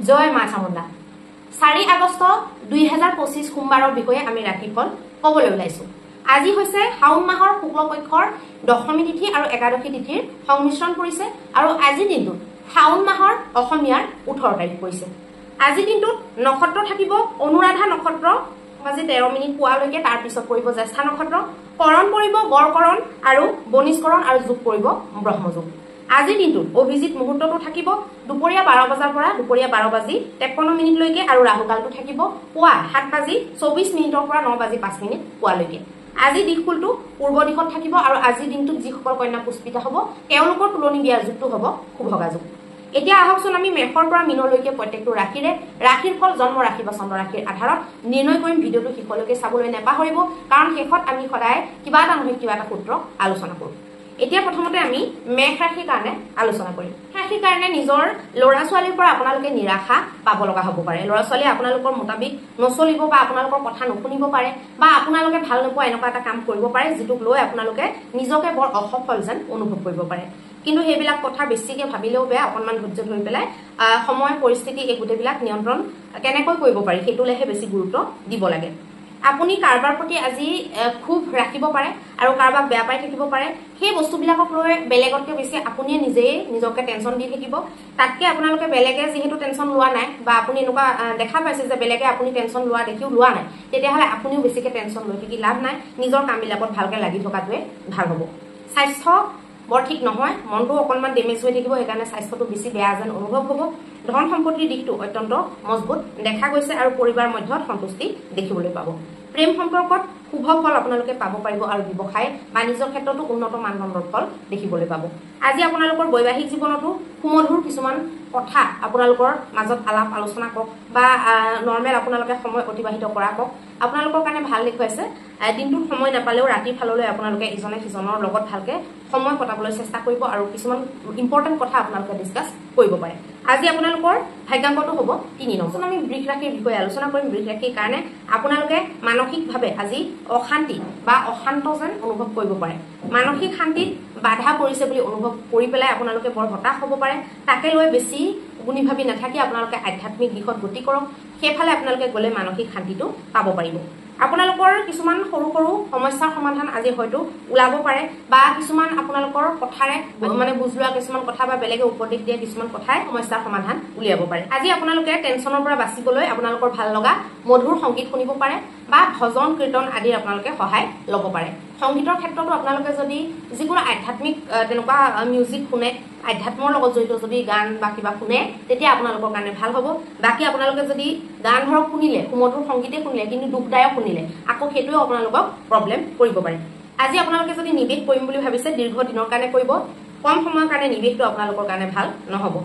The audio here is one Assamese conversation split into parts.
জয় মা চামুণ্ডা 4 আগষ্ট 2025 সোমবাৰৰ বিষয়ে আমি ৰাশিফল ক'বলৈ ওলাইছো। আজি হৈছে শাওন মাহৰ শুক্ল পক্ষৰ দশমী তিথি আৰু একাদশী তিথিৰ সংমিশ্ৰণ পৰিছে আৰু আজি দিনটোত শাওন মাহৰ অসমীয়াৰ 18 তাৰিখ পৰিছে। আজি দিনটোত নক্ষত্ৰ থাকিব অনুৰাধা নক্ষত্ৰ বাজি 13 মিনিট পুৱালৈকে, তাৰ পিছত পৰিব জ্যেষ্ঠা নক্ষত্ৰ, কৰণ পৰিব গড়কৰণ আৰু বনিষ্কৰণ আৰু যোগ পৰিব ব্ৰহ্মযোগ। আজি দিনটোত অভিজিত মুহূৰ্তটো থাকিব দুপৰীয়া 12 বজাৰ পৰা দুপৰীয়া 12 বাজি 53 মিনিটলৈকে আৰু ৰাহুকালটো থাকিব পুৱা 7 বাজি 24 মিনিটৰ পৰা 9 বাজি 5 মিনিট পুৱালৈকে। আজি দিশফুলটো পূৰ্ব দিশত থাকিব আৰু আজি দিনটোত যিসকল কন্যা পুষ্পিতা হ'ব তেওঁলোকৰ তুলনি বিয়াৰ যুগটো হ'ব শুভগা যুগ। এতিয়া আহকচোন আমি মেষৰ পৰা মীনলৈকে প্ৰত্যেকটো ৰাশিৰ ফল জন্ম ৰাশি বা চন্দ্ৰ ৰাশিৰ আধাৰত নিৰ্ণয় কৰিম। ভিডিঅ'টো শেষলৈকে চাবলৈ নাপাহৰিব, কাৰণ শেষত আমি সদায় কিবা এটা নহয় কিবা এটা সূত্ৰ আলোচনা কৰোঁ। এতিয়া প্ৰথমতে আমি মেষ ৰাশিৰ কাৰণে আলোচনা কৰিম। ৰাশিৰ কাৰণে নিজৰ ল'ৰা ছোৱালীৰ পৰা আপোনালোকে নিৰাশা পাব লগা হ'ব পাৰে। ল'ৰা ছোৱালীয়ে আপোনালোকৰ মোতাবিক নচলিব বা আপোনালোকৰ কথা নুশুনিব পাৰে বা আপোনালোকে ভাল নোপোৱা এনেকুৱা এটা কাম কৰিব পাৰে যিটোক লৈ আপোনালোকে নিজকে বৰ অসফল যেন অনুভৱ কৰিব পাৰে। কিন্তু সেইবিলাক কথা বেছিকে ভাবিলেও বেয়া, অকণমান ধৈৰ্য ধৰি পেলাই সময় পৰিস্থিতি এই গোটেইবিলাক নিয়ন্ত্ৰণ কেনেকৈ কৰিব পাৰি সেইটোলৈহে বেছি গুৰুত্ব দিব লাগে। আপুনি কাৰোবাৰ প্ৰতি আজি খুব ৰাখিব পাৰে আৰু কাৰোবাক বেয়া পাই থাকিব পাৰে। সেই বস্তুবিলাকক লৈ বেলেগতকৈ বেছি আপুনিয়ে নিজকে টেনশ্যন দি থাকিব। তাতকৈ আপোনালোকে বেলেগে যিহেতু টেনশ্যন লোৱা নাই বা আপুনি এনেকুৱা দেখা পাইছে যে বেলেগে আপুনি টেনশ্যন লোৱা দেখিও লোৱা নাই, তেতিয়াহ'লে আপুনিও বেছিকৈ টেনশ্যন লৈ থাকি লাভ নাই। নিজৰ কামবিলাকত ভালকৈ লাগি থকাটোৱে ভাল হ'ব। স্বাস্থ্য বৰ ঠিক নহয়, মনটো অকণমান ডেমেজ হৈ থাকিব, সেইকাৰণে স্বাস্থ্যটো বেছি বেয়া যেন অনুভৱ হ'ব। ধন সম্পত্তিৰ দিশটো অত্যন্ত মজবুত দেখা গৈছে আৰু পৰিবাৰ মধ্যত সন্তুষ্টি দেখিবলৈ পাব। প্ৰেম সম্পৰ্কত শুভ ফল আপোনালোকে পাব পাৰিব আৰু ব্যৱসায় বাণিজ্যৰ ক্ষেত্ৰতো উন্নত মানদণ্ডৰ ফল দেখিবলৈ পাব। আজি আপোনালোকৰ বৈবাহিক জীৱনতো সুমধুৰ কিছুমান কথা আপোনালোকৰ মাজত আলাপ আলোচনা কৰক বা নৰ্মেল আপোনালোকে সময় অতিবাহিত কৰা কৰক, আপোনালোকৰ কাৰণে ভাল দেখুৱাইছে। দিনটোত সময় নাপালেও ৰাতিৰ ফাললৈ আপোনালোকে ইজনে সিজনৰ লগত ভালকে সময় কটাবলৈ চেষ্টা কৰিব আৰু কিছুমান ইম্পৰ্টেণ্ট কথা আপোনালোকে ডিছকাছ কৰিব পাৰে। আজি আপোনালোকৰ ভাগ্যাংকটো হ'ব 3 নম্বৰ। আমি বৃষ ৰাশিৰ বিষয়ে আলোচনা কৰিম। বৃষ ৰাশিৰ কাৰণে আপোনালোকে মানসিকভাৱে আজি অশান্তি বা অশান্ত যেন অনুভৱ কৰিব পাৰে। মানসিক শান্তিত বাধা পৰিছে বুলি অনুভৱ কৰি পেলাই আপোনালোকে বৰ হতাশ হ'ব পাৰে। তাকে লৈ বেছি গুণি ভাবি নাথাকি আপোনালোকে আধ্যাত্মিক দিশত গতি কৰক, সেইফালে আপোনালোকে গ'লে মানসিক শান্তিটো পাব পাৰিব। আপোনালোকৰ কিছুমান সৰু সৰু সমস্যাৰ সমাধান আজি হয়তো ওলাব পাৰে বা কিছুমান আপোনালোকৰ কথাৰে বুজ লোৱা কিছুমান কথা বা বেলেগে উপদেশ দিয়া কিছুমান কথাই সমস্যাৰ সমাধান উলিয়াব পাৰে। আজি আপোনালোকে টেনশ্যনৰ পৰা বাচিবলৈ আপোনালোকৰ ভাল লগা মধুৰ সংগীত শুনিব পাৰে বা ভজন কীৰ্তন আদিৰ আপোনালোকে সহায় ল'ব পাৰে। সংগীতৰ ক্ষেত্ৰতো আপোনালোকে যদি যিকোনো আধ্যাত্মিক তেনেকুৱা মিউজিক শুনে, আধ্যাত্মৰ লগত জড়িত যদি গান বা কিবা শুনে, তেতিয়া আপোনালোকৰ কাৰণে ভাল হ'ব। বাকী আপোনালোকে যদি গান ধৰক শুনিলে, সুমধুৰ সংগীতে শুনিলে কিন্তু দুখদায়ক শুনিলে, আকৌ সেইটোৱেও আপোনালোকক প্ৰব্লেম কৰিব পাৰে। আজি আপোনালোকে যদি নিৱেশ কৰিম বুলি ভাবিছে দীৰ্ঘ দিনৰ কাৰণে কৰিব, কম সময়ৰ কাৰণে নিৱেশটো আপোনালোকৰ কাৰণে ভাল নহ'ব।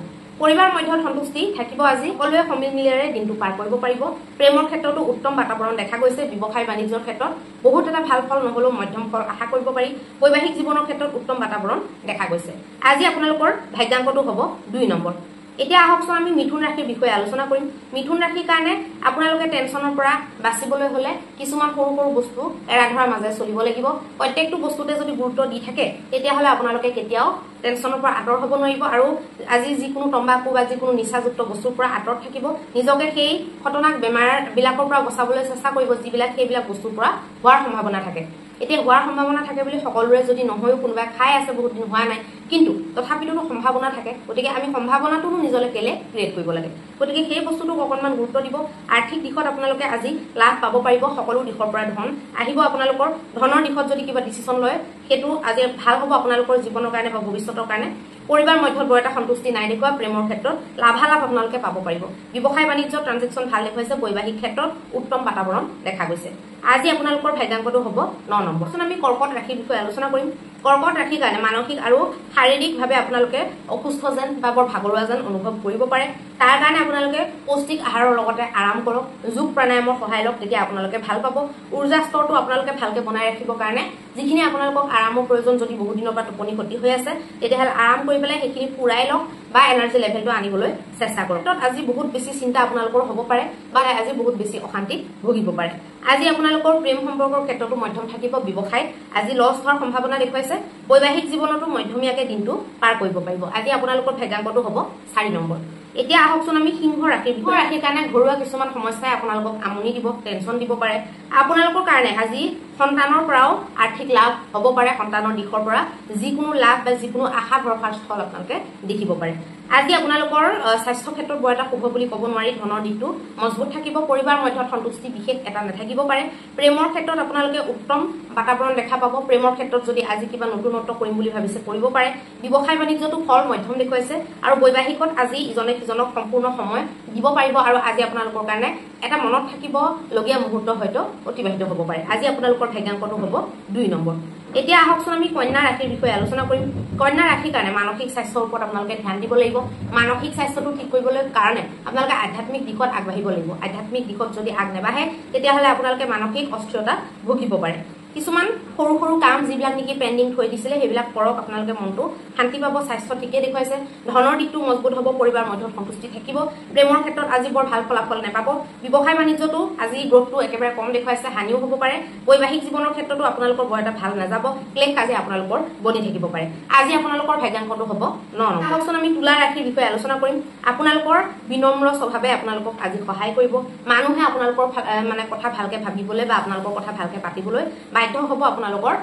পৰিবাৰ মধ্যত সন্তুষ্টি থাকিব। আজি সকলোৱে সমিল মিলেৰে দিনটো পাৰ কৰিব পাৰিব। প্ৰেমৰ ক্ষেত্ৰতো উত্তম বাতাবৰণ দেখা গৈছে। ব্যৱসায় বাণিজ্যৰ ক্ষেত্ৰত বহুত এটা ভাল ফল নহ'লেও মধ্যম ফল আশা কৰিব পাৰি। বৈবাহিক জীৱনৰ ক্ষেত্ৰত উত্তম বাতাবৰণ দেখা গৈছে। আজি আপোনালোকৰ ভাগ্যাংকটো হ'ব 2 নম্বৰ। এতিয়া আহকচোন আমি মিথুন ৰাশিৰ বিষয়ে আলোচনা কৰিম। মিথুন ৰাশিৰ কাৰণে আপোনালোকে টেনশ্যনৰ পৰা বাচিবলৈ হ'লে কিছুমান সৰু সৰু বস্তু এৰা ধৰাৰ মাজে চলিব লাগিব। প্ৰত্যেকটো বস্তুতে যদি গুৰুত্ব দি থাকে তেতিয়াহ'লে আপোনালোকে কেতিয়াও টেনশ্যনৰ পৰা আঁতৰ হ'ব নোৱাৰিব আৰু আজি যিকোনো তম্বাকু বা যিকোনো নিচাযুক্ত বস্তুৰ পৰা আঁতৰত থাকিব। নিজকে সেই খতৰনাক বেমাৰবিলাকৰ পৰা বচাবলৈ চেষ্টা কৰিব যিবিলাক সেইবিলাক বস্তুৰ পৰা হোৱাৰ সম্ভাৱনা থাকে। এতিয়া হোৱাৰ সম্ভাৱনা থাকে বুলি সকলোৰে যদি নহয়ও কোনোবাই খাই আছে বহুত দিন হোৱা নাই, কিন্তু তথাপিতো সম্ভাৱনা থাকে। গতিকে আমি সম্ভাৱনাটোনো নিজলৈ কেলে ক্ৰিয়েট কৰিব লাগে। গতিকে সেই বস্তুটোক অকণমান গুৰুত্ব দিব। আৰ্থিক দিশত আপোনালোকে আজি লাভ পাব পাৰিব। সকলো দিশৰ পৰা ধন আহিব। আপোনালোকৰ ধনৰ দিশত যদি কিবা ডিচিশ্যন লয় সেইটো আজি ভাল হ'ব আপোনালোকৰ জীৱনৰ কাৰণে বা ভৱিষ্যতৰ কাৰণে। পৰিবাৰ মধ্যত বৰ এটা সন্তুষ্টি নাই দেখুওৱা। প্ৰেমৰ ক্ষেত্ৰত লাভালাভ আপোনালোকে পাব পাৰিব। ব্যৱসায় বাণিজ্য ট্ৰানজেকশ্যন ভাল দেখুৱাইছে। বৈবাহিক ক্ষেত্ৰত উত্তম বাতাবৰণ দেখা গৈছে। আজি আপোনালোকৰ ভাগ্যাংকটো হ'ব 9 নম্বৰ। আমি কৰ্কট ৰাশিৰ বিষয়ে আলোচনা কৰিম। কৰ্কট ৰাশিৰ কাৰণে মানসিক আৰু শাৰীৰিকভাৱে আপোনালোকে অসুস্থ যেন বা বৰ ভাগৰুৱা যেন অনুভৱ কৰিব পাৰে। তাৰ কাৰণে আপোনালোকে পৌষ্টিক আহাৰৰ লগতে আৰাম কৰক, যোগ প্ৰাণায়ামৰ সহায় লওক, তেতিয়া আপোনালোকে ভাল পাব। উৰ্জা স্তৰটো আপোনালোকে ভালকে বনাই ৰাখিবৰ কাৰণে যিখিনি আপোনালোকক আৰামৰ প্ৰয়োজন, যদি বহুত দিনৰ পৰা টোপনি ক্ষতি হৈ আছে তেতিয়াহ'লে আৰাম কৰি পেলাই সেইখিনি পুৰাই লওক বা এনাৰ্জি লেভেলটো আনিবলৈ চেষ্টা কৰক। আজি বহুত বেছি চিন্তা আপোনালোকৰ হ'ব পাৰে বা আজি বহুত বেছি অশান্তিত ভুগিব পাৰে। আজি আপোনালোকৰ প্ৰেম সম্পৰ্কৰ ক্ষেত্ৰতো মধ্যম থাকিব। ব্যৱসায়ত আজি লছ হোৱাৰ সম্ভাৱনা দেখুৱাইছে। বৈবাহিক জীৱনতো মধ্যমীয়াকে দিনটো পাৰ কৰিব পাৰিব। আজি আপোনালোকৰ ভাগ্যাংকটো হ'ব 4 নম্বৰ। এতিয়া আহকচোন আমি সিংহ ৰাশিৰ বিষয়ে। ৰাশিৰ কাৰণে ঘৰুৱা কিছুমান সমস্যাই আপোনালোকক আমনি দিব, টেনচন দিব পাৰে। আপোনালোকৰ কাৰণে আজি সন্তানৰ পৰাও আৰ্থিক লাভ হ'ব পাৰে। সন্তানৰ দিশৰ পৰা যিকোনো লাভ বা যিকোনো আশা ভৰসাৰ স্থল আপোনালোকে দেখিব পাৰে। আজি আপোনালোকৰ স্বাস্থ্য ক্ষেত্ৰত বৰ এটা শুভ বুলি ক'ব নোৱাৰি। ধনৰ দিশটো মজবুত থাকিব। পৰিবাৰ মধ্যত সন্তুষ্টি বিশেষ এটা নাথাকিব পাৰে। প্ৰেমৰ ক্ষেত্ৰত আপোনালোকে উত্তম বাতাবৰণ দেখা পাব। প্ৰেমৰ ক্ষেত্ৰত যদি আজি কিবা নতুনত্ব কৰিম বুলি ভাবিছে কৰিব পাৰে। ব্যৱসায় বাণিজ্যটো ফল মধ্যম দেখুৱাইছে আৰু বৈবাহিকত আজি ইজনে সিজনক সম্পূৰ্ণ সময় দিব পাৰিব আৰু আজি আপোনালোকৰ কাৰণে এটা মনত থাকিবলগীয়া মুহূৰ্ত হয়তো অতিবাহিত হ'ব পাৰে। আজি আপোনালোকৰ ভাগ্যাংকটো হ'ব 2 নম্বৰ। এতিয়া আহকচোন আমি কন্যা ৰাশিৰ বিষয়ে আলোচনা কৰিম। কন্যা ৰাশিৰ কাৰণে মানসিক স্বাস্থ্যৰ ওপৰত আপোনালোকে ধ্যান দিব লাগিব। মানসিক স্বাস্থ্যটো ঠিক কৰিবলৈ কাৰণে আপোনালোকে আধ্যাত্মিক দিশত আগবাঢ়িব লাগিব। আধ্যাত্মিক দিশত যদি আগ নেবাঢ়ে তেতিয়াহ'লে আপোনালোকে মানসিক অস্থিৰতা ভুগিব পাৰে। কিছুমান সৰু সৰু কাম যিবিলাক নেকি পেণ্ডিং থৈ দিছিলে সেইবিলাক কৰক। আপোনালোকে মনটো শান্তি পাব। স্বাস্থ্য ঠিকে দেখুৱাইছে। ধনৰ দিশটো মজবুত হ'ব। পৰিবাৰ মধ্যত সন্তুষ্টি থাকিব। প্ৰেমৰ ক্ষেত্ৰত আজি বৰ ভাল ফলাফল নাপাব। ব্যৱসায় বাণিজ্যটো আজি গ্ৰথটো একেবাৰে কম দেখুৱাইছে। হানিও হ'ব পাৰে। বৈবাহিক জীৱনৰ ক্ষেত্ৰতো আপোনালোকৰ বৰ এটা ভাল নাযাব। ক্লেশ আজি আপোনালোকৰ বনি থাকিব পাৰে। আজি আপোনালোকৰ ভাগ্যাংকটো হ'ব 9 নম্বৰ। আহকচোন আমি তুলা ৰাশিৰ বিষয়ে আলোচনা কৰিম। আপোনালোকৰ বিনম্ৰ স্বভাৱে আপোনালোকক আজি সহায় কৰিব। মানুহে আপোনালোকৰ মানে কথা ভালকে ভাবিবলৈ বা আপোনালোকৰ কথা ভালকে পাতিবলৈ বাধ্য হ'ব আপোনালোকৰ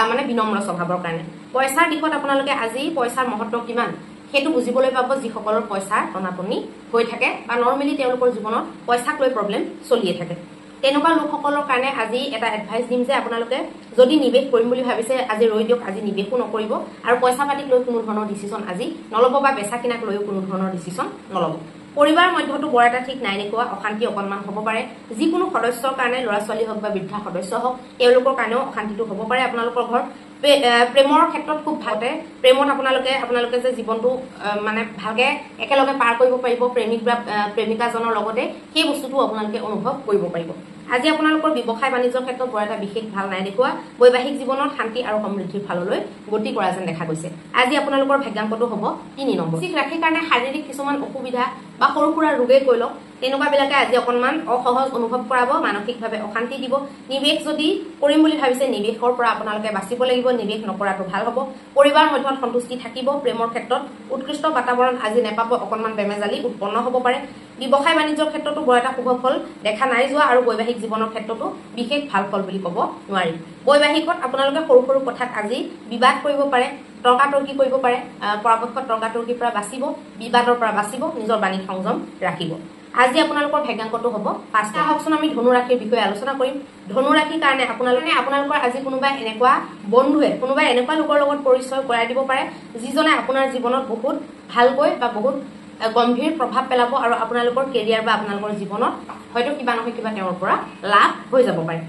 মানে বিনম্ৰ স্বভাৱৰ কাৰণে। পইচাৰ দিশত আপোনালোকে আজি পইচাৰ মহত্ব কিমান সেইটো বুজিবলৈ পাব। যিসকলৰ পইচাৰ টনাটনি হৈ থাকে বা নৰ্মেলি তেওঁলোকৰ জীৱনত পইচাক লৈ প্ৰব্লেম চলিয়ে থাকে, তেনেকুৱা লোকসকলৰ কাৰণে আজি এটা এডভাইচ দিম যে আপোনালোকে যদি নিৱেশ কৰিম বুলি ভাবিছে আজি ৰৈ দিয়ক। আজি নিৱেশো নকৰিব আৰু পইচা পাতিক লৈ কোনো ধৰণৰ ডিচিশ্যন আজি নল'ব বা বেচা কিনাক লৈও কোনো ধৰণৰ ডিচিশ্যন নল'ব। পৰিবাৰ মধ্যতো বৰ এটা ঠিক নাই দেখুওৱা। অশান্তি অকণমান হ'ব পাৰে। যিকোনো সদস্যৰ কাৰণে ল'ৰা ছোৱালী হওক বা বৃদ্ধা সদস্য হওক তেওঁলোকৰ কাৰণেও অশান্তিটো হ'ব পাৰে। আপোনালোকৰ ঘৰত প্ৰেমৰ ক্ষেত্ৰত খুব ভালতে প্ৰেমত আপোনালোকে যে জীৱনটো মানে ভালকে একেলগে পাৰ কৰিব পাৰিব প্ৰেমিক বা প্ৰেমিকাজনৰ লগতে, সেই বস্তুটো আপোনালোকে অনুভৱ কৰিব পাৰিব। আজি আপোনালোকৰ ব্যৱসায় বাণিজ্যৰ ক্ষেত্ৰত বৰ এটা বিশেষ ভাল নাই দেখুওৱা। বৈবাহিক জীৱনত শান্তি আৰু সমৃদ্ধিৰ ফাললৈ গতি কৰা যেন দেখা গৈছে। আজি আপোনালোকৰ ভাগ্যাংকটো হ'ব 3 নম্বৰ। বৃশ্চিক ৰাশিৰ কাৰণে শাৰীৰিক কিছুমান অসুবিধা বা সৰু সুৰা ৰোগে কৈ লওক তেনেকুৱাবিলাকে আজি অকণমান অসহজ অনুভৱ কৰাব। মানসিকভাৱে অশান্তি দিব। নিৱেশ যদি কৰিম বুলি ভাবিছে নিৱেশৰ পৰা আপোনালোকে বাচিব লাগিব। নিৱেশ নকৰাটো ভাল হ'ব। পৰিবাৰ মধ্যত সন্তুষ্টি থাকিব। প্ৰেমৰ ক্ষেত্ৰত উৎকৃষ্ট বাতাবৰণ আজি নেপাব। অকণমান বেমেজালি উৎপন্ন হ'ব পাৰে। ব্যৱসায় বাণিজ্যৰ ক্ষেত্ৰতো বৰ এটা শুভ ফল দেখা নাই যোৱা আৰু বৈবাহিক জীৱনৰ ক্ষেত্ৰতো বিশেষ ভাল ফল বুলি ক'ব নোৱাৰি। বৈবাহিকত আপোনালোকে সৰু সৰু কথাত আজি বিবাদ কৰিব পাৰে। তৰ্কাতৰ্কি কৰিব পাৰে। পৰাপক্ষত তৰ্কাতৰ্কিৰ পৰা বাচিব। বিবাদৰ পৰা বাচিব। নিজৰ বাণীত সংযম ৰাখিব। আজি আপোনালোকৰ ভাগ্যাংকটো হ'ব 5। আহকচোন আমি ধনু ৰাশিৰ বিষয়ে আলোচনা কৰিম। ধনু ৰাশিৰ কাৰণে আপোনালোকৰ আজি কোনোবাই এনেকুৱা বন্ধুৱে কোনোবাই এনেকুৱা লোকৰ লগত পৰিচয় কৰাই দিব পাৰে যিজনে আপোনাৰ জীৱনত বহুত ভালকৈ বা বহুত গম্ভীৰ প্ৰভাৱ পেলাব আৰু আপোনালোকৰ কেৰিয়াৰ বা আপোনালোকৰ জীৱনত হয়তো কিবা নহয় কিবা তেওঁৰ পৰা লাভ হৈ যাব পাৰে।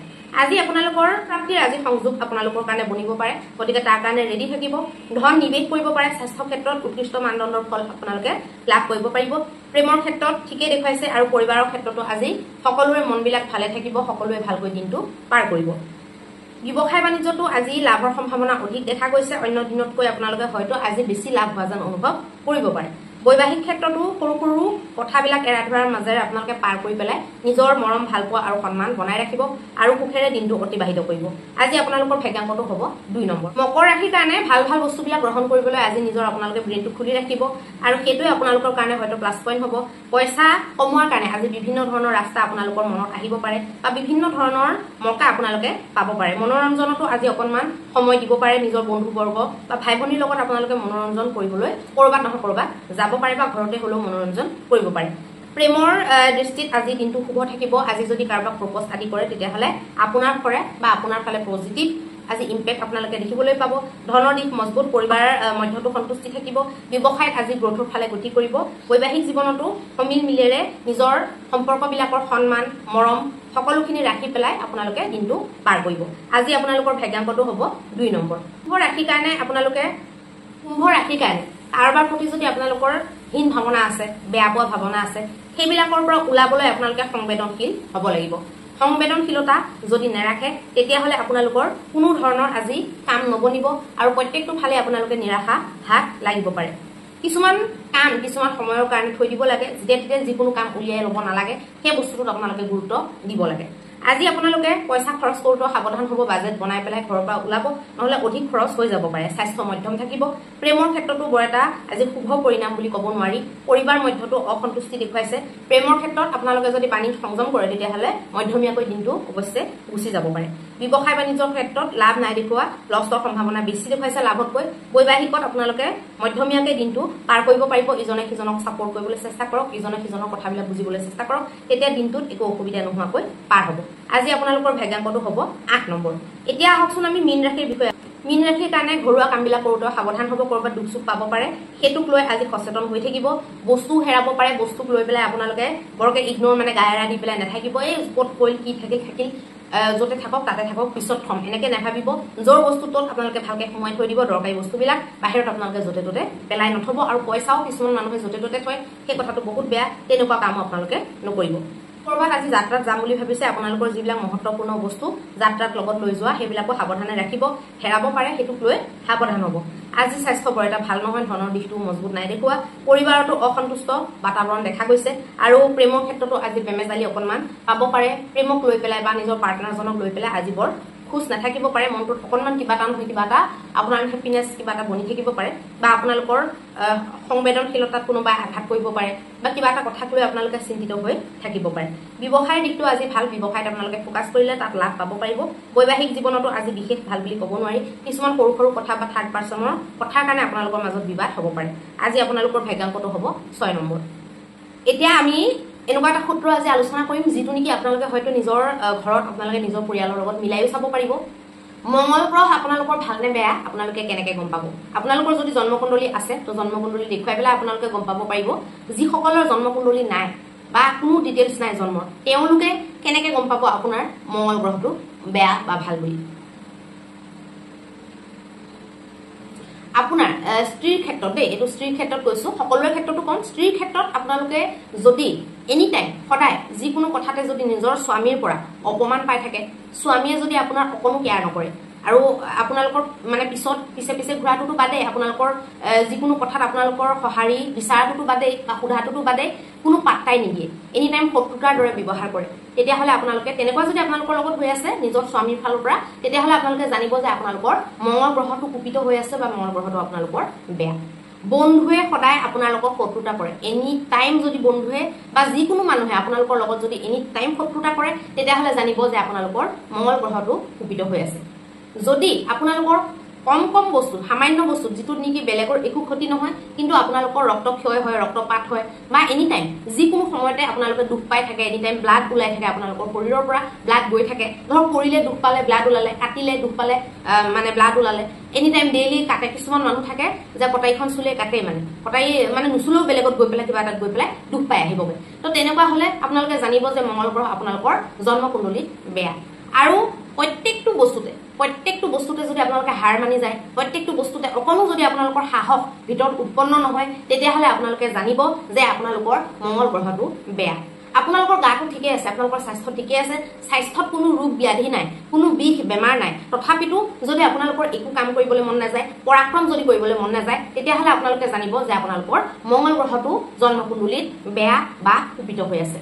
আজি আপোনালোকৰ প্ৰাপ্তিৰ আজি সংযোগ আপোনালোকৰ কাৰণে বনিব পাৰে। গতিকে তাৰ কাৰণে ৰেডি থাকিব। ধন নিৱেশ কৰিব পাৰে। স্বাস্থ্য ক্ষেত্ৰত উৎকৃষ্ট মানদণ্ডৰ ফল আপোনালোকে লাভ কৰিব পাৰিব। প্ৰেমৰ ক্ষেত্ৰত ঠিকেই দেখুৱাইছে আৰু পৰিবাৰৰ ক্ষেত্ৰতো আজি সকলোৰে মনবিলাক ভালে থাকিব। সকলোৱে ভালকৈ দিনটো পাৰ কৰিব। ব্যৱসায় বাণিজ্যতো আজি লাভৰ সম্ভাৱনা অধিক দেখা গৈছে। অন্য দিনতকৈ আপোনালোকে হয়তো আজি বেছি লাভ হোৱা যেন অনুভৱ কৰিব পাৰে। বৈবাহিক ক্ষেত্ৰতো সৰু সৰু কথাবিলাক এৰা ধৰাৰ মাজেৰে আপোনালোকে পাৰ কৰি পেলাই নিজৰ মৰম ভালপোৱা আৰু সন্মান বনাই ৰাখিব আৰু সুখেৰে দিনটো অতিবাহিত কৰিব। আজি আপোনালোকৰ ভাগ্যাংকটো হ'ব 2 নম্বৰ। মকৰ ৰাশিৰ কাৰণে ভাল ভাল বস্তুবিলাক গ্ৰহণ কৰিবলৈ আজি নিজৰ আপোনালোকে ব্ৰেইনটো খুলি ৰাখিব আৰু সেইটোৱে আপোনালোকৰ কাৰণে হয়তো প্লাছ পইণ্ট হ'ব। পইচা কমোৱাৰ কাৰণে আজি বিভিন্ন ধৰণৰ ৰাস্তা আপোনালোকৰ মনত আহিব পাৰে বা বিভিন্ন ধৰণৰ মৌকা আপোনালোকে পাব পাৰে। মনোৰঞ্জনতো আজি অকণমান সময় দিব পাৰে। নিজৰ বন্ধুবৰ্গ বা ভাই ভনীৰ লগত আপোনালোকে মনোৰঞ্জন কৰিবলৈ ক'ৰবাত নহয় ক'ৰবাত যাব পাৰে বা ঘৰতে হ'লেও মনোৰঞ্জন কৰিব পাৰে। প্ৰেমৰ দৃষ্টিত আজি দিনটো শুভ থাকিব। আজি যদি কাৰোবাক প্ৰপ'জ আদি কৰে তেতিয়াহ'লে আপোনাৰ কৰে বা আপোনাৰ ফালে পজিটিভ আজি ইম্পেক্ট আপোনালোকে দেখিবলৈ পাব। ধনৰ দিশ মজবুত। পৰিবাৰ মধ্যতো সন্তুষ্টি থাকিব। ব্যৱসায়ত আজি গ্ৰথৰ ফালে গতি কৰিব। বৈবাহিক জীৱনতো সমিল মিলেৰে নিজৰ সম্পৰ্কবিলাকৰ সন্মান মৰম সকলোখিনি ৰাখি পেলাই আপোনালোকে দিনটো পাৰ কৰিব। আজি আপোনালোকৰ ভাগ্যাংকটো হ'ব 2 নম্বৰ। কুম্ভ ৰাশিৰ কাৰণে কাৰোবাৰ প্ৰতি যদি আপোনালোকৰ হীন ভাৱনা আছে, বেয়া পোৱা ভাৱনা আছে, সেইবিলাকৰ পৰা ওলাবলৈ আপোনালোকে সংবেদনশীল হ'ব লাগিব। সংবেদনশীলতা যদি নাৰাখে তেতিয়াহ'লে আপোনালোকৰ কোনো ধৰণৰ আজি কাম নবনিব আৰু প্ৰত্যেকটো ফালে আপোনালোকে নিৰাশা হাত লাগিব পাৰে। কিছুমান কাম কিছুমান সময়ৰ কাৰণে থৈ দিব লাগে। যেতিয়া তেতিয়া যিকোনো কাম উলিয়াই ল'ব নালাগে। সেই বস্তুটোত আপোনালোকে গুৰুত্ব দিব লাগে। আজি আপোনালোকে পইচা খৰচ কৰোঁতে সাৱধান হ'ব, বাজেট বনাই পেলাই ঘৰৰ পৰা ওলাব, নহলে অধিক খৰচ হৈ যাব পাৰে। স্বাস্থ্য মধ্যম থাকিব। প্ৰেমৰ ক্ষেত্ৰতো বৰ এটা আজি শুভ পৰিণাম বুলি ক'ব নোৱাৰি। পৰিবাৰ মধ্যতো অসন্তুষ্টি দেখুৱাইছে। প্ৰেমৰ ক্ষেত্ৰত আপোনালোকে যদি পানীত সংযম কৰে তেতিয়াহ'লে মধ্যমীয়াকৈ দিনটো অৱশ্যে গুচি যাব পাৰে। ব্যৱসায় বাণিজ্যৰ ক্ষেত্ৰত লাভ নাই দেখুওৱা, লছৰ সম্ভাৱনা বেছি দেখুৱাইছে লাভতকৈ। বৈবাহিকত আপোনালোকে মধ্যমীয়াকৈ দিনটো পাৰ কৰিব পাৰিব। ইজনে সিজনক ছাপোৰ্ট কৰিবলৈ চেষ্টা কৰক, ইজনে সিজনৰ কথাবিলাক বুজিবলৈ চেষ্টা কৰক, তেতিয়া দিনটোত একো অসুবিধা নোহোৱাকৈ পাৰ হ'ব। আজি আপোনালোকৰ ভাগ্যাংকটো হ'ব 8 নম্বৰ। এতিয়া আহকচোন আমি মীন ৰাশিৰ বিষয়ে। মীন ৰাশিৰ কাৰণে ঘৰুৱা কামবিলাক কৰোঁতে সাৱধান হ'ব, কৰবাত দুখ চুখ পাব পাৰে, সেইটোক লৈ আজি সচেতন হৈ থাকিব। বস্তু হেৰাব পাৰে, বস্তুক লৈ পেলাই আপোনালোকে বৰকে ইগনোৰ মানে গায়েৰা দি পেলাই নাথাকিব। এই ক'ত পৰিল কি থাকিল য'তে থাকক তাতে থাকক, পিছত থম এনেকে নাভাবিব। য'ৰ বস্তুটোত আপোনালোকে ভালকে সোমাই থৈ দিব। দৰকাৰী বস্তুবিলাক বাহিৰত আপোনালোকে য'তে ত'তে পেলাই নথব। আৰু পইচাও কিছুমান মানুহে য'তে ত'তে থয়, সেই কথাটো বহুত বেয়া। তেনেকুৱা কামো আপোনালোকে নকৰিব। কৰবাত আজি যাত্ৰাত যাম বুলি ভাবিছে, আপোনালোকৰ যিবিলাক মহত্বপূৰ্ণ বস্তু যাত্ৰাত লগত লৈ যোৱা সেইবিলাকো সাৱধানে ৰাখিব। হেৰাব পাৰে, সেইটোক লৈ সাৱধান হ'ব। আজি স্বাস্থ্য বৰ এটা ভাল নহয়, ধনৰ দিশটো মজবুত নাই দেখুওৱা। পৰিবাৰতো অসন্তুষ্ট বাতাবৰণ দেখা গৈছে। আৰু প্ৰেমৰ ক্ষেত্ৰতো আজি বেমেজালি অকণমান পাব পাৰে। প্ৰেমক লৈ পেলাই বা নিজৰ পাৰ্টনাৰজনক লৈ পেলাই আজি বৰ খুচ নাথাকিব পাৰে। মনটোত অকণমান কিবা এটা নহয় কিবা এটা আপোনাৰ হেপিনেছ কিবা এটা বনি থাকিব পাৰে, বা আপোনালোকৰ সংবেদনশীলতাত কোনোবাই আঘাত কৰিব পাৰে, বা কিবা এটা কথাক লৈ আপোনালোকে চিন্তিত হৈ থাকিব পাৰে। ব্যৱসায়ৰ দিশটো আজি ভাল। ব্যৱসায়ত আপোনালোকে ফ'কাছ কৰিলে তাত লাভ পাব পাৰিব। বৈবাহিক জীৱনতো আজি বিশেষ ভাল বুলি ক'ব নোৱাৰি। কিছুমান সৰু সৰু কথা বা থাৰ্ড পাৰ্চনৰ কথাৰ কাৰণে আপোনালোকৰ মাজত বিবাদ হ'ব পাৰে। আজি আপোনালোকৰ ভাগ্যাংকটো হ'ব 6 নম্বৰ। এতিয়া আমি এনেকুৱা এটা সূত্ৰ আজি আলোচনা কৰিম, যিটো নেকি আপোনালোকে হয়তো নিজৰ ঘৰত আপোনালোকে নিজৰ পৰিয়ালৰ লগত মিলাইও চাব পাৰিব। মঙ্গল গ্ৰহ আপোনালোকৰ ভাল নে বেয়া আপোনালোকে কেনেকে গম পাব? আপোনালোকৰ যদি জন্মকুণ্ডলী আছে তো জন্মকুণ্ডলী দেখুৱাই পেলাই আপোনালোকে গম পাব পাৰিব। যিসকলৰ জন্মকুণ্ডলী নাই বা কোনো ডিটেইলছ নাই জন্মৰ, তেওঁলোকে কেনেকে গম পাব আপোনাৰ মঙ্গল গ্ৰহটো বেয়া বা ভাল বুলি? আপোনাৰ স্ত্ৰীৰ ক্ষেত্ৰত দেই, এইটো স্ত্ৰীৰ ক্ষেত্ৰত কৈছো, সকলোৰে ক্ষেত্ৰতো কম। স্ত্ৰীৰ ক্ষেত্ৰত আপোনালোকে যদি এনি টাইম সদায় যিকোনো কথাতে যদি নিজৰ স্বামীৰ পৰা অপমান পাই থাকে, স্বামীয়ে যদি আপোনাৰ অকণো কেয়াৰ নকৰে, আৰু আপোনালোকৰ মানে পিছে পিছে ঘূৰাটোতো বাদেই, আপোনালোকৰ যিকোনো কথাত আপোনালোকৰ সঁহাৰি বিচাৰাটোতো বাদেই বা সোধাটোতো বাদেই, কোনো পাত্তাই নিদিয়ে, এনি টাইম শত্ৰুতাৰ দৰে ব্যৱহাৰ কৰে, তেতিয়াহ'লে আপোনালোকে তেনেকুৱা যদি আপোনালোকৰ লগত হৈ আছে নিজৰ স্বামীৰ ফালৰ পৰা, তেতিয়াহ'লে আপোনালোকে জানিব যে আপোনালোকৰ মঙ্গল গ্ৰহটো কুপিত হৈ আছে বা মঙ্গল গ্ৰহটো আপোনালোকৰ বেয়া। বন্ধুৱে সদায় আপোনালোকক শত্ৰুতা কৰে। এনি টাইম যদি বন্ধুৱে বা যিকোনো মানুহে আপোনালোকৰ লগত যদি এনি টাইম শত্ৰুতা কৰে, তেতিয়াহ'লে জানিব যে আপোনালোকৰ মঙ্গল গ্ৰহটো কুপিত হৈ আছে। যদি আপোনালোকৰ কম বস্তু, সামান্য বস্তু, যিটোত নেকি বেলেগৰ একো ক্ষতি নহয়, কিন্তু আপোনালোকৰ ৰক্তক্ষয় হয়, ৰক্তপাত হয়, বা এনি টাইম যিকোনো সময়তে আপোনালোকে দুখ পাই থাকে, এনি টাইম ব্লাড ওলাই থাকে, আপোনালোকৰ শৰীৰৰ পৰা ব্লাড গৈ থাকে। ধৰক পৰিলে দুখ পালে ব্লাড ওলালে, কাটিলে দুখ পালে মানে ব্লাড ওলালে, এনি টাইম ডেইলি কাটে। কিছুমান মানুহ থাকে যে কটাৰীখন চুলে কাটেই, মানে কটাৰী মানে নুচুলেও বেলেগত গৈ পেলাই কিবা এটাত গৈ পেলাই দুখ পাই আহিবগৈ। তো তেনেকুৱা হ'লে আপোনালোকে জানিব যে মঙ্গল গ্ৰহ আপোনালোকৰ জন্মকুণ্ডলীত বেয়া। আৰু প্ৰত্যেকটো বস্তুতে যদি আপোনালোকে হাৰ মানি যায়, প্ৰত্যেকটো বস্তুতে অকণো যদি আপোনালোকৰ সাহস ভিতৰত উৎপন্ন নহয়, তেতিয়াহ'লে আপোনালোকে জানিব যে আপোনালোকৰ মঙ্গল গ্ৰহটো বেয়া। আপোনালোকৰ গাটো ঠিকে আছে, আপোনালোকৰ স্বাস্থ্য ঠিকে আছে, স্বাস্থ্যত কোনো ৰোগ ব্যাধি নাই, কোনো বিষ বেমাৰ নাই, তথাপিতো যদি আপোনালোকৰ একো কাম কৰিবলৈ মন নাযায়, পৰাক্ৰম যদি কৰিবলৈ মন নাযায়, তেতিয়াহ'লে আপোনালোকে জানিব যে আপোনালোকৰ মঙ্গল গ্ৰহটো জন্মকুণ্ডলীত বেয়া বা কুপিত হৈ আছে।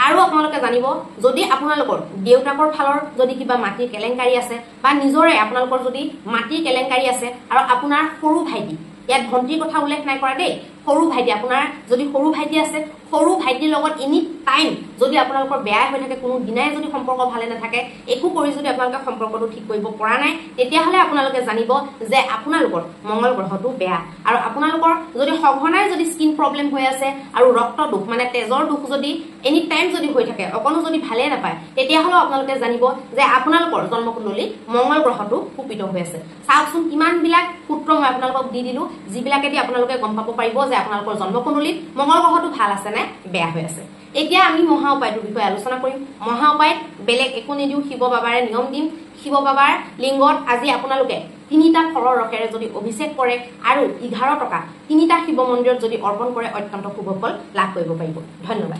আৰু আপোনালোকে জানিব, যদি আপোনালোকৰ দেউতাকৰ ফালৰ যদি কিবা মাটিৰ কেলেংকাৰী আছে, বা নিজৰে আপোনালোকৰ যদি মাটিৰ কেলেংকাৰী আছে, আৰু আপোনাৰ সৰু ভাইটি, ইয়াত ভণ্টিৰ কথা উল্লেখ নাই কৰা দেই, সৰু ভাইটি, আপোনাৰ যদি সৰু ভাইটি আছে, সৰু ভাইটিৰ লগত এনি টাইম যদি আপোনালোকৰ বেয়া হৈ থাকে, কোনো দিনাই যদি সম্পৰ্ক ভালে নাথাকে, একো কৰি যদি আপোনালোকে সম্পৰ্কটো ঠিক কৰিব পৰা নাই, তেতিয়াহ'লে আপোনালোকে জানিব যে আপোনালোকৰ মঙ্গল গ্ৰহটো বেয়া। আৰু আপোনালোকৰ যদি সঘনাই যদি স্কিন প্ৰব্লেম হৈ আছে, আৰু ৰক্ত দুখ মানে তেজৰ দুখ যদি এনি টাইম যদি হৈ থাকে, অকণো যদি ভালে নাপায়, তেতিয়াহ'লেও আপোনালোকে জানিব যে আপোনালোকৰ জন্মকুণ্ডলীত মঙ্গল গ্ৰহটো কুপিত হৈ আছে। চাওকচোন কিমানবিলাক সূত্ৰ মই আপোনালোকক দি দিলো, যিবিলাকেদি আপোনালোকে গম পাব পাৰিব যে আপোনালোকৰ জন্মকুণ্ডলীত মঙ্গল গ্ৰহটো ভাল আছে নে বেয়া হৈ আছে। এতিয়া আমি মহা উপায়টোৰ বিষয়ে আলোচনা কৰিম। মহা উপায়ত বেলেগ একো নিদিওঁ, শিৱ বাবাৰে নিয়ম দিম। শিৱ বাবাৰ লিংগত আজি আপোনালোকে 3টা ফলৰ ৰসেৰে যদি অভিষেক কৰে আৰু 11 টকা 3টা শিৱ মন্দিৰত যদি অৰ্পণ কৰে, অত্যন্ত শুভ ফল লাভ কৰিব পাৰিব। ধন্যবাদ।